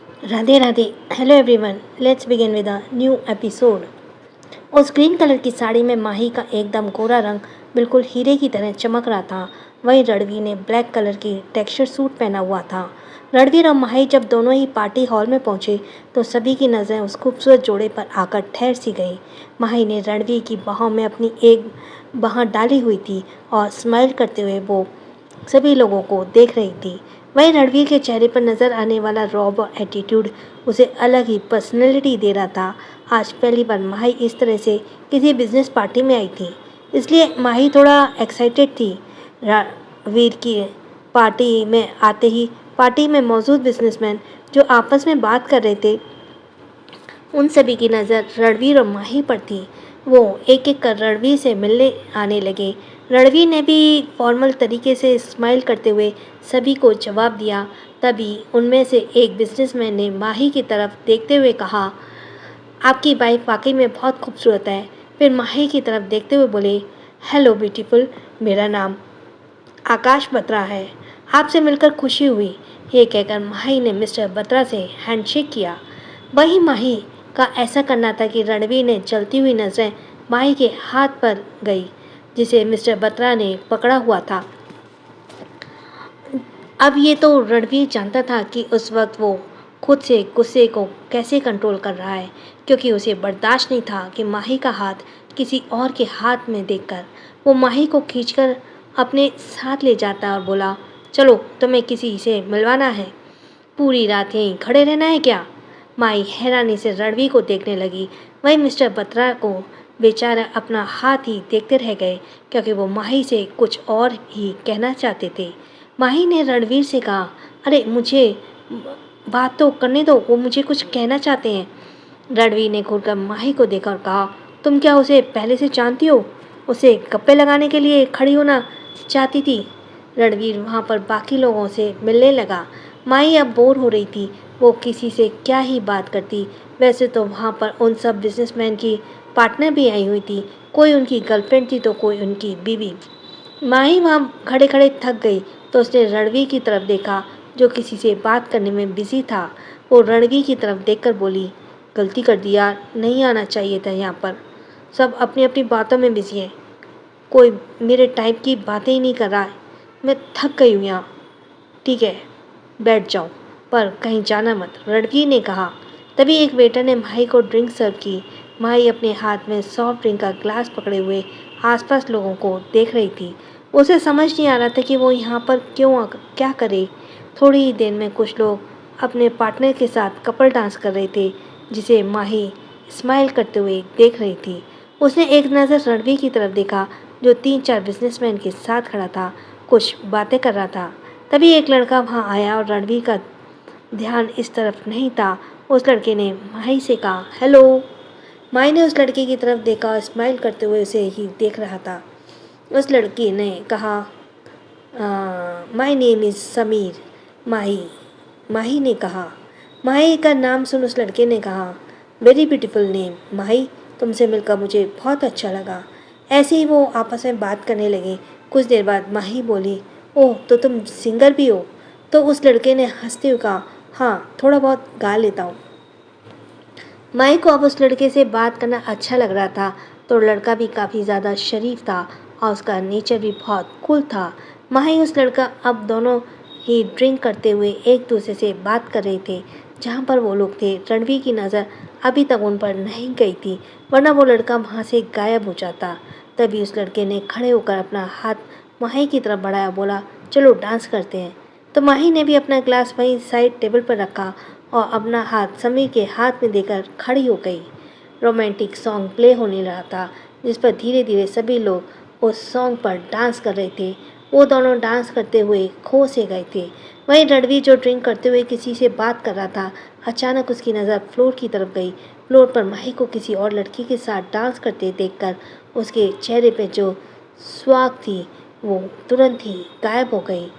Radhe Radhe. Hello everyone, let's begin with a new episode. उस green colour की साड़ी में माही का एकदम गोरा रंग बिल्कुल हीरे की तरह चमक रहा था। वहीं रणवीर ने ब्लैक कलर की टेक्सचर सूट पहना हुआ था। रणवीर और माही जब दोनों ही पार्टी हॉल में पहुंचे तो सभी की नज़रें उस खूबसूरत जोड़े पर आकर ठहर सी गई। माही ने रणवीर की बाहों में अपनी एक बाह डाली हुई थी और स्माइल करते हुए वो सभी लोगों को देख रही थी। वहीं रणवीर के चेहरे पर नजर आने वाला रॉब और एटीट्यूड उसे अलग ही पर्सनैलिटी दे रहा था। आज पहली बार माही इस तरह से किसी बिजनेस पार्टी में आई थी, इसलिए माही थोड़ा एक्साइटेड थी। रणवीर की पार्टी में आते ही पार्टी में मौजूद बिजनेसमैन जो आपस में बात कर रहे थे, उन सभी की नज़र रणवीर और माही पर थी। वो एक एक कर रणवीर से मिलने आने लगे। रणवीर ने भी फॉर्मल तरीके से स्माइल करते हुए सभी को जवाब दिया। तभी उनमें से एक बिजनेसमैन ने माही की तरफ देखते हुए कहा, आपकी वाइफ वाकई में बहुत खूबसूरत है। फिर माही की तरफ देखते हुए बोले, हेलो ब्यूटीफुल, मेरा नाम आकाश बत्रा है। आपसे मिलकर खुशी हुई। ये कहकर माही ने मिस्टर बत्रा से हैंडशेक किया। वही माही का ऐसा करना था कि रणवीर ने चलती हुई नजरें माही के हाथ पर गई जिसे मिस्टर बत्रा ने पकड़ा हुआ था। अब ये तो रणवीर जानता था कि उस वक्त वो खुद से गुस्से को कैसे कंट्रोल कर रहा है, क्योंकि उसे बर्दाश्त नहीं था कि माही का हाथ किसी और के हाथ में देखकर वो माही को खींचकर अपने साथ ले जाता और बोला, चलो तुम्हें किसी से मिलवाना है, पूरी रात यहीं खड़े रहना है क्या? माही हैरानी से रणवीर को देखने लगी। वहीं मिस्टर बत्रा को बेचारा अपना हाथ ही देखते रह गए, क्योंकि वो माही से कुछ और ही कहना चाहते थे। माही ने रणवीर से कहा, अरे मुझे बात तो करने दो, वो मुझे कुछ कहना चाहते हैं। रणवीर ने घूरकर माही को देखा और कहा, तुम क्या उसे पहले से जानती हो? उसे गप्पे लगाने के लिए खड़ी होना चाहती थी। रणवीर वहाँ पर बाकी लोगों से मिलने लगा। माही अब बोर हो रही थी, वो किसी से क्या ही बात करती। वैसे तो वहाँ पर उन सब बिजनेसमैन की पार्टनर भी आई हुई थी, कोई उनकी गर्लफ्रेंड थी तो कोई उनकी बीवी। माही वहाँ खड़े खड़े थक गई तो उसने रणवीर की तरफ देखा जो किसी से बात करने में बिजी था। वो रणवीर की तरफ देखकर बोली, गलती कर दी यार, नहीं आना चाहिए था यहाँ पर, सब अपनी अपनी बातों में बिजी हैं, कोई मेरे टाइप की बातें ही नहीं कर रहा है, मैं थक गई हूँ यहाँ। ठीक है, बैठ जाओ, पर कहीं जाना मत, रणवीर ने कहा। तभी एक वेटर ने माही को ड्रिंक सर्व की। माही अपने हाथ में सॉफ्ट ड्रिंक का ग्लास पकड़े हुए आसपास लोगों को देख रही थी। उसे समझ नहीं आ रहा था कि वो यहाँ पर क्यों क्या करे। थोड़ी ही देर में कुछ लोग अपने पार्टनर के साथ कपल डांस कर रहे थे, जिसे माही स्माइल करते हुए देख रही थी। उसने एक नज़र रणवीर की तरफ देखा जो 3-4 बिजनेसमैन के साथ खड़ा था, कुछ बातें कर रहा था। तभी एक लड़का वहाँ आया और रणवीर का ध्यान इस तरफ नहीं था। उस लड़के ने माही से कहा, हेलो। माही ने उस लड़के की तरफ देखा और स्माइल करते हुए उसे ही देख रहा था। उस लड़की ने कहा, माई नेम इज़ समीर। माही माही ने कहा। माही का नाम सुन उस लड़के ने कहा, वेरी ब्यूटीफुल नेम माही, तुमसे मिलकर मुझे बहुत अच्छा लगा। ऐसे ही वो आपस में बात करने लगे। कुछ देर बाद माही बोली, ओह तो तुम सिंगर भी हो? तो उस लड़के ने हंसते हुए कहा, हाँ थोड़ा बहुत गा लेता हूँ। माही को अब उस लड़के से बात करना अच्छा लग रहा था। तो लड़का भी काफ़ी ज़्यादा शरीफ था और उसका नेचर भी बहुत कूल था। माही उस लड़का अब दोनों ही ड्रिंक करते हुए एक दूसरे से बात कर रहे थे। जहाँ पर वो लोग थे, रणवीर की नज़र अभी तक उन पर नहीं गई थी, वरना वो लड़का वहाँ से गायब हो जाता। तभी उस लड़के ने खड़े होकर अपना हाथ माही की तरफ बढ़ाया, बोला, चलो डांस करते हैं। तो माही ने भी अपना ग्लास वहीं साइड टेबल पर रखा और अपना हाथ समीर के हाथ में देकर खड़ी हो गई। रोमांटिक सॉन्ग प्ले होने लगा था, जिस पर धीरे धीरे सभी लोग उस सॉन्ग पर डांस कर रहे थे। वो दोनों डांस करते हुए खो से गए थे। वहीं रणवीर जो ड्रिंक करते हुए किसी से बात कर रहा था, अचानक उसकी नज़र फ्लोर की तरफ गई। फ्लोर पर माही को किसी और लड़की के साथ डांस करते देखकर उसके चेहरे पर जो स्वाग थी वो तुरंत ही गायब हो गई।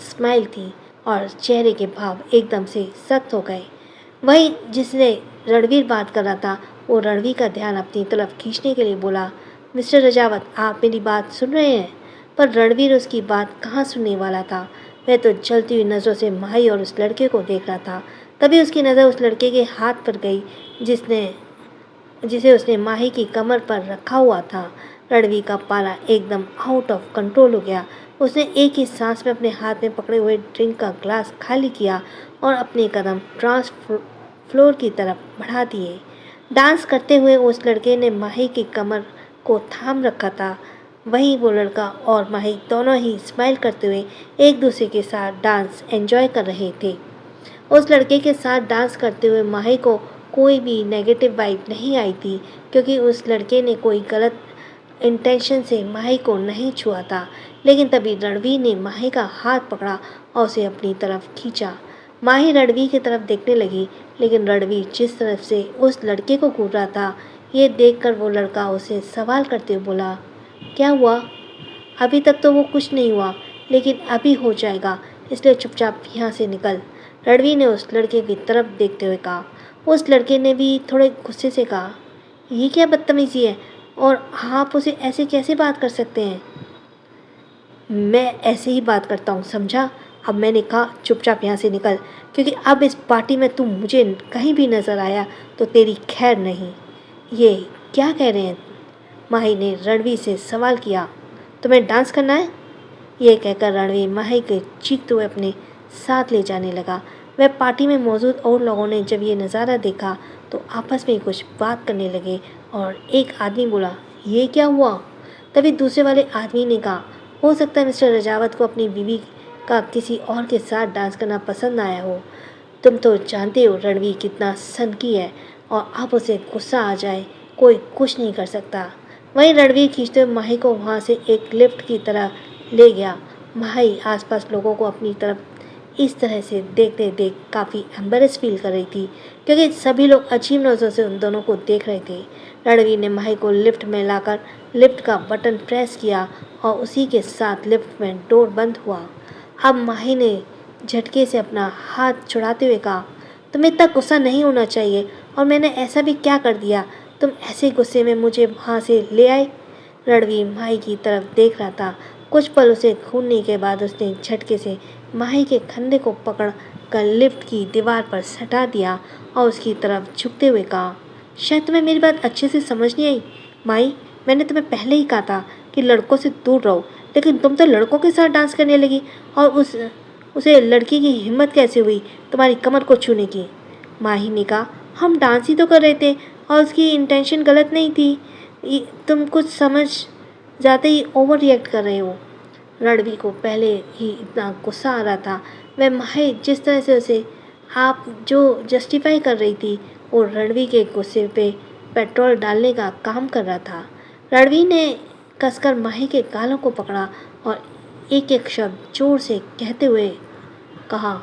स्माइल थी और चेहरे के भाव एकदम से सख्त हो गए। वहीं जिसने रणवीर बात कर रहा था, वो रणवीर का ध्यान अपनी तरफ खींचने के लिए बोला, मिस्टर रजावत, आप मेरी बात सुन रहे हैं? पर रणवीर उसकी बात कहाँ सुनने वाला था। वह तो जलती हुई नज़रों से माही और उस लड़के को देख रहा था। तभी उसकी नज़र उस लड़के के हाथ पर गई जिसने जिसे उसने माही की कमर पर रखा हुआ था। रणवीर का पारा एकदम आउट ऑफ कंट्रोल हो गया। उसने एक ही सांस में अपने हाथ में पकड़े हुए ड्रिंक का ग्लास खाली किया और अपने कदम डांस फ्लोर की तरफ बढ़ा दिए। डांस करते हुए उस लड़के ने माही की कमर को थाम रखा था। वहीं वो लड़का और माही दोनों ही स्माइल करते हुए एक दूसरे के साथ डांस एंजॉय कर रहे थे। उस लड़के के साथ डांस करते हुए माही को कोई भी नेगेटिव वाइब नहीं आई थी, क्योंकि उस लड़के ने कोई गलत इंटेंशन से माही को नहीं छुआ था। लेकिन तभी रणवीर ने माही का हाथ पकड़ा और उसे अपनी तरफ खींचा। माही रणवीर की तरफ देखने लगी, लेकिन रणवीर जिस तरफ से उस लड़के को घूर रहा था, ये देखकर वो लड़का उसे सवाल करते हुए बोला, क्या हुआ? अभी तक तो वो कुछ नहीं हुआ, लेकिन अभी हो जाएगा, इसलिए चुपचाप यहाँ से निकल। रणवीर ने उस लड़के की तरफ देखते हुए कहा। उस लड़के ने भी थोड़े गुस्से से कहा, ये क्या बदतमीजी है और आप उसे ऐसे कैसे बात कर सकते हैं? मैं ऐसे ही बात करता हूँ, समझा? अब मैंने कहा चुपचाप यहाँ से निकल, क्योंकि अब इस पार्टी में तू मुझे कहीं भी नज़र आया तो तेरी खैर नहीं। ये क्या कह रहे हैं? माही ने रणवीर से सवाल किया। तुम्हें डांस करना है? ये कहकर रणवीर माही के चीखते हुए अपने साथ ले जाने लगा। वह पार्टी में मौजूद और लोगों ने जब ये नज़ारा देखा तो आपस में कुछ बात करने लगे और एक आदमी बोला, ये क्या हुआ? तभी दूसरे वाले आदमी ने कहा, हो सकता है मिस्टर रजावत को अपनी बीवी का किसी और के साथ डांस करना पसंद आया हो। तुम तो जानते हो रणवीर कितना सनकी है, और अब उसे गुस्सा आ जाए कोई कुछ नहीं कर सकता। वहीं रणवीर खींचते हुए माही को वहाँ से एक लिफ्ट की तरह ले गया। माही आसपास लोगों को अपनी तरफ इस तरह से देखते देख काफ़ी एम्बेरस फील कर रही थी, क्योंकि सभी लोग अजीब नज़रों से उन दोनों को देख रहे थे। रणवीर ने माही को लिफ्ट में लाकर लिफ्ट का बटन प्रेस किया और उसी के साथ लिफ्ट में डोर बंद हुआ। अब माही ने झटके से अपना हाथ छुड़ाते हुए कहा, तुम्हें इतना गुस्सा नहीं होना चाहिए, और मैंने ऐसा भी क्या कर दिया तुम ऐसे गुस्से में मुझे वहाँ से ले आए? रणवीर माही की तरफ देख रहा था। कुछ पल उसे घूरने के बाद उसने झटके से माही के कंधे को पकड़ कर लिफ्ट की दीवार पर सटा दिया और उसकी तरफ झुकते हुए कहा, शायद तुम्हें मेरी बात अच्छे से समझ नहीं आई। माही, मैंने तुम्हें पहले ही कहा था कि लड़कों से दूर रहो, लेकिन तुम तो लड़कों के साथ डांस करने लगी, और उसे लड़की की हिम्मत कैसे हुई तुम्हारी कमर को छूने की? माही ने कहा, हम डांस ही तो कर रहे थे और उसकी इंटेंशन गलत नहीं थी। तुम कुछ समझ जाते ही ओवर रिएक्ट कर रहे हो। रणवीर को पहले ही इतना गुस्सा आ रहा था। वह माही जिस तरह से उसे आप जो जस्टिफाई कर रही थी, वो रणवीर के गुस्से पे पेट्रोल डालने का काम कर रहा था। रणवीर ने कसकर माही के गालों को पकड़ा और एक एक शब्द जोर से कहते हुए कहा,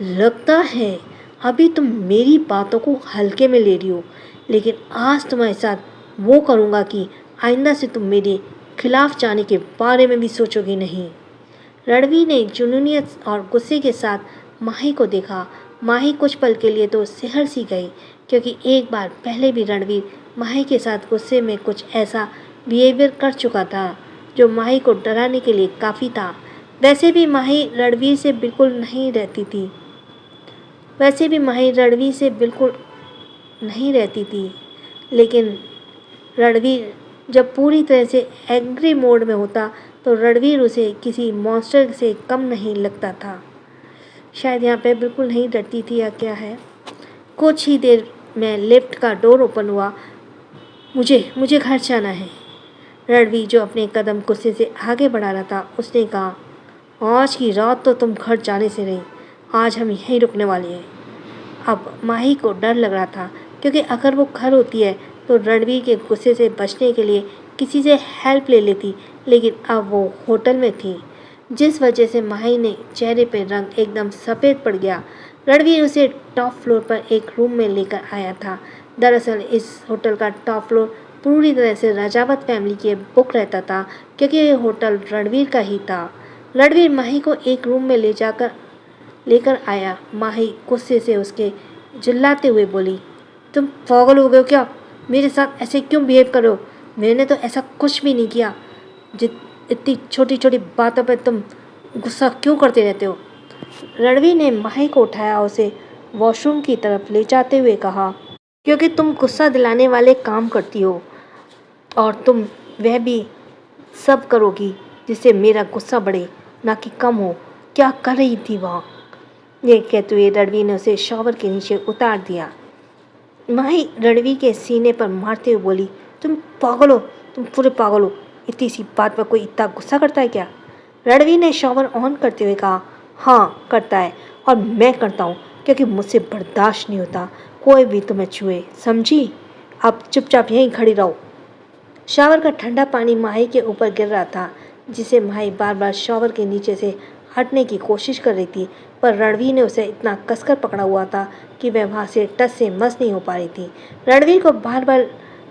लगता है अभी तुम मेरी बातों को हल्के में ले रही हो, लेकिन आज तुम्हारे साथ वो करूँगा कि आइंदा से तुम मेरे खिलाफ जाने के बारे में भी सोचोगी नहीं। रणवीर ने जुनूनियत और गुस्से के साथ माही को देखा। माही कुछ पल के लिए तो सिहर सी गई, क्योंकि एक बार पहले भी रणवीर माही के साथ गुस्से में कुछ ऐसा बिहेवियर कर चुका था जो माही को डराने के लिए काफ़ी था। वैसे भी माही रणवीर से बिल्कुल नहीं रहती थी लेकिन रणवीर जब पूरी तरह से एंग्री मोड में होता तो रणवीर उसे किसी मॉन्स्टर से कम नहीं लगता था। शायद यहाँ पे बिल्कुल नहीं डरती थी या क्या है। कुछ ही देर में लिफ्ट का डोर ओपन हुआ। मुझे घर जाना है। रणवीर जो अपने कदम गुस्से से आगे बढ़ा रहा था, उसने कहा, आज की रात तो तुम घर जाने से नहीं, आज हम यहीं रुकने वाले हैं। अब माही को डर लग रहा था, क्योंकि अगर वो घर होती है तो रणवीर के गुस्से से बचने के लिए किसी से हेल्प ले लेती, लेकिन अब वो होटल में थी, जिस वजह से माही ने चेहरे पर रंग एकदम सफ़ेद पड़ गया। रणवीर उसे टॉप फ्लोर पर एक रूम में लेकर आया था। दरअसल इस होटल का टॉप फ्लोर पूरी तरह से राजावत फैमिली के बुक रहता था, क्योंकि ये होटल रणवीर का ही था। रणवीर माही को एक रूम में लेकर आया। माही गुस्से से उसके चिल्लाते हुए बोली, तुम पागल हो गए हो क्या? मेरे साथ ऐसे क्यों बिहेव कर रहे हो? मैंने तो ऐसा कुछ भी नहीं किया। इतनी छोटी छोटी बातों पर तुम गुस्सा क्यों करते रहते हो? रणवीर ने माही को उठाया, उसे वॉशरूम की तरफ ले जाते हुए कहा, क्योंकि तुम गुस्सा दिलाने वाले काम करती हो और तुम वह भी सब करोगी जिससे मेरा गुस्सा बढ़े, ना कि कम हो। क्या कर रही थी वहाँ? ये कहते हुए रणवीर ने उसे शॉवर के नीचे उतार दिया। माही रणवीर के सीने पर मारते हुए बोली, तुम पागल हो, तुम पूरे पागल हो। इतनी सी बात पर कोई इतना गुस्सा करता है क्या? रणवीर ने शॉवर ऑन करते हुए कहा, हाँ करता है, और मैं करता हूँ, क्योंकि मुझसे बर्दाश्त नहीं होता कोई भी तुम्हें छुए, समझी? अब चुपचाप यहीं खड़ी रहो। शॉवर का ठंडा पानी माही के ऊपर गिर रहा था, जिसे माही बार बार शॉवर के नीचे से हटने की कोशिश कर रही थी, पर रणवीर ने उसे इतना कसकर पकड़ा हुआ था कि वह वहाँ से टस से मस नहीं हो पा रही थी। रणवीर को बार बार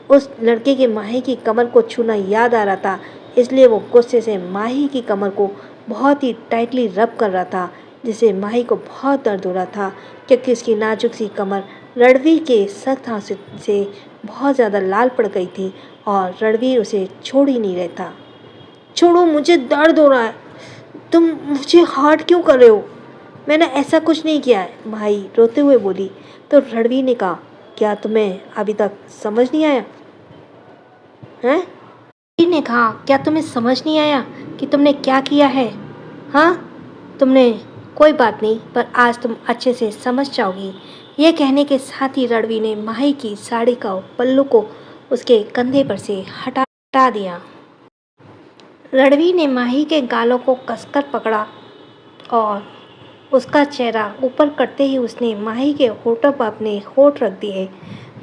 उस लड़के के माही की कमर को छूना याद आ रहा था, इसलिए वो गुस्से से माही की कमर को बहुत ही टाइटली रब कर रहा था, जिससे माही को बहुत दर्द हो रहा था, क्योंकि उसकी नाजुक सी कमर रणवीर के सख्त हाथ से बहुत ज़्यादा लाल पड़ गई थी और रणवीर उसे छोड़ ही नहीं रहा था। छोड़ो, मुझे दर्द हो रहा है। तुम मुझे हार्ट क्यों कर रहे हो? मैंने ऐसा कुछ नहीं किया है, माही रोते हुए बोली। तो रणवीर ने कहा, क्या तुम्हें अभी तक समझ नहीं आया है? रणवीर ने कहा, क्या तुम्हें समझ नहीं आया कि तुमने क्या किया है? हाँ, तुमने, कोई बात नहीं, पर आज तुम अच्छे से समझ जाओगी। यह कहने के साथ ही रणवीर ने माही की साड़ी का पल्लू को उसके कंधे पर से हटा दिया। रणवीर ने माही के गालों को कसकर पकड़ा और उसका चेहरा ऊपर करते ही उसने माही के होठों पर अपने होठ रख दिए।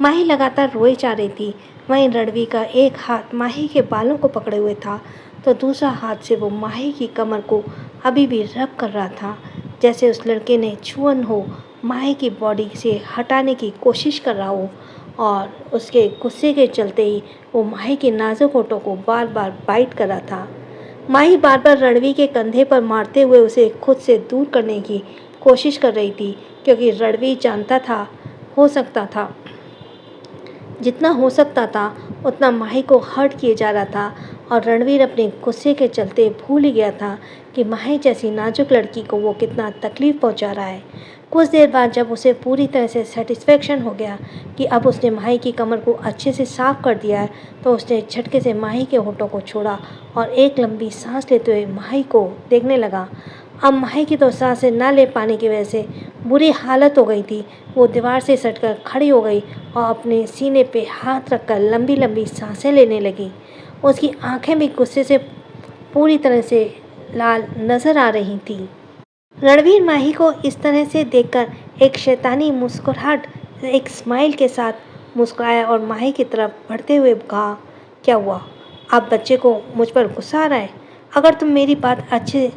माही लगातार रोए जा रही थी। वहीं रणवीर का एक हाथ माही के बालों को पकड़े हुए था, तो दूसरा हाथ से वो माही की कमर को अभी भी रब कर रहा था, जैसे उस लड़के ने छुअन हो माही की बॉडी से हटाने की कोशिश कर रहा हो, और उसके गुस्से के चलते ही वो माही के नाजुक होठों को बार बार बाइट कर रहा था। माही बार बार रणवीर के कंधे पर मारते हुए उसे खुद से दूर करने की कोशिश कर रही थी, क्योंकि रणवीर जानता था, हो सकता था, जितना हो सकता था उतना माही को हर्ट किए जा रहा था, और रणवीर अपने गुस्से के चलते भूल ही गया था कि माही जैसी नाजुक लड़की को वो कितना तकलीफ़ पहुंचा रहा है। कुछ देर बाद जब उसे पूरी तरह से सेटिस्फेक्शन हो गया कि अब उसने माही की कमर को अच्छे से साफ कर दिया है, तो उसने झटके से माही के होठों को छोड़ा और एक लंबी सांस लेते हुए माही को देखने लगा। अब माही की तो सांसें ना ले पाने की वजह से बुरी हालत हो गई थी। वो दीवार से सटकर खड़ी हो गई और अपने सीने पे हाथ रखकर लंबी लंबी सांसें लेने लगी। उसकी आंखें भी गुस्से से पूरी तरह से लाल नजर आ रही थी। रणवीर माही को इस तरह से देखकर एक शैतानी मुस्कुराहट, एक स्माइल के साथ मुस्कुराया और माही की तरफ बढ़ते हुए कहा, क्या हुआ? आप बच्चे को मुझ पर गुस्सा आ रहा है? अगर तुम मेरी बात अच्छे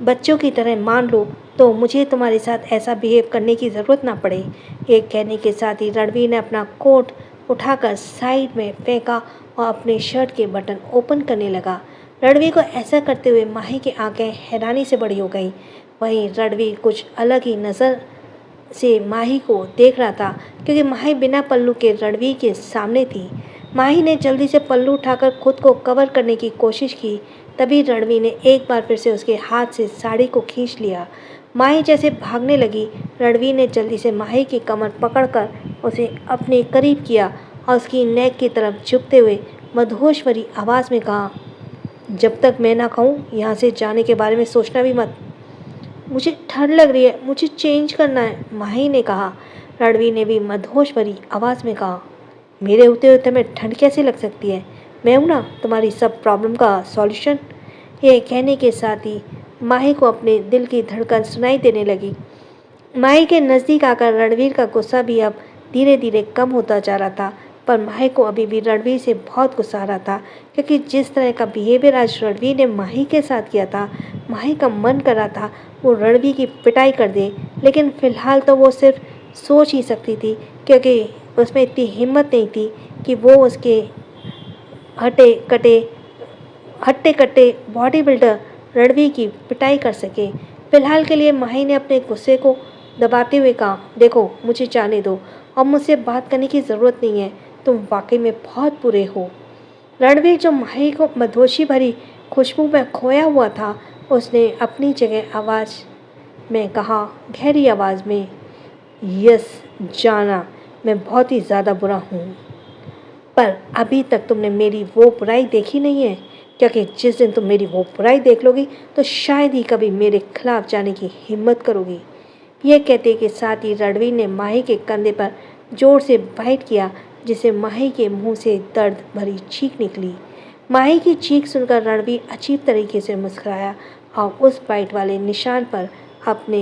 बच्चों की तरह मान लो तो मुझे तुम्हारे साथ ऐसा बिहेव करने की ज़रूरत ना पड़े। ये कहने के साथ ही रणवीर ने अपना कोट उठाकर साइड में फेंका और अपने शर्ट के बटन ओपन करने लगा। रणवीर को ऐसा करते हुए माही की आंखें हैरानी से बड़ी हो गईं। वहीं रणवीर कुछ अलग ही नज़र से माही को देख रहा था, क्योंकि माही बिना पल्लू के रणवीर के सामने थी। माही ने जल्दी से पल्लू उठाकर खुद को कवर करने की कोशिश की, तभी रणवीर ने एक बार फिर से उसके हाथ से साड़ी को खींच लिया। माही जैसे भागने लगी, रणवीर ने जल्दी से माही की कमर पकड़कर उसे अपने करीब किया और उसकी नेक की तरफ झुकते हुए मदहोश भरी आवाज़ में कहा, जब तक मैं ना कहूँ यहाँ से जाने के बारे में सोचना भी मत। मुझे ठंड लग रही है, मुझे चेंज करना है, माही ने कहा। रणवीर ने भी मदहोश भरी आवाज़ में कहा, मेरे होते हुए तुम्हें ठंड कैसे लग सकती है? मैं हूँ ना तुम्हारी सब प्रॉब्लम का सॉल्यूशन। ये कहने के साथ ही माही को अपने दिल की धड़कन सुनाई देने लगी। माही के नज़दीक आकर रणवीर का गुस्सा भी अब धीरे धीरे कम होता जा रहा था, पर माही को अभी भी रणवीर से बहुत गुस्सा आ रहा था, क्योंकि जिस तरह का बिहेवियर आज रणवीर ने माही के साथ किया था, माही का मन कर रहा था वो रणवीर की पिटाई कर दे, लेकिन फ़िलहाल तो वो सिर्फ सोच ही सकती थी, क्योंकि उसमें इतनी हिम्मत नहीं थी कि वो उसके हटे कटे हट्टे कट्टे बॉडी बिल्डर रणवीर की पिटाई कर सके। फिलहाल के लिए माही ने अपने गुस्से को दबाते हुए कहा, देखो मुझे जाने दो और मुझसे बात करने की ज़रूरत नहीं है, तुम वाकई में बहुत बुरे हो। रणवीर जो माही को मदहोशी भरी खुशबू में खोया हुआ था, उसने अपनी जगह आवाज़ में कहा, गहरी आवाज़ में, यस जाना, मैं बहुत ही ज़्यादा बुरा हूँ, पर अभी तक तुमने मेरी वो बुराई देखी नहीं है, क्योंकि जिस दिन तुम मेरी वो बुराई देख लोगी तो शायद ही कभी मेरे खिलाफ जाने की हिम्मत करोगी। यह कहते के साथ ही रणवीर ने माही के कंधे पर जोर से बाइट किया, जिससे माही के मुंह से दर्द भरी चीख निकली। माही की चीख सुनकर रणवीर अजीब तरीके से मुस्कुराया और उस बाइट वाले निशान पर अपने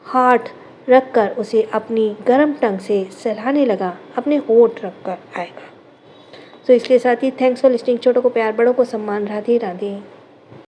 हाथ रखकर उसे अपनी गर्म टंग से सहलाने लगा, अपने होठ रखकर आएगा। तो इसके साथ ही थैंक्स फॉर लिसनिंग। छोटों को प्यार, बड़ों को सम्मान। राधे राधे।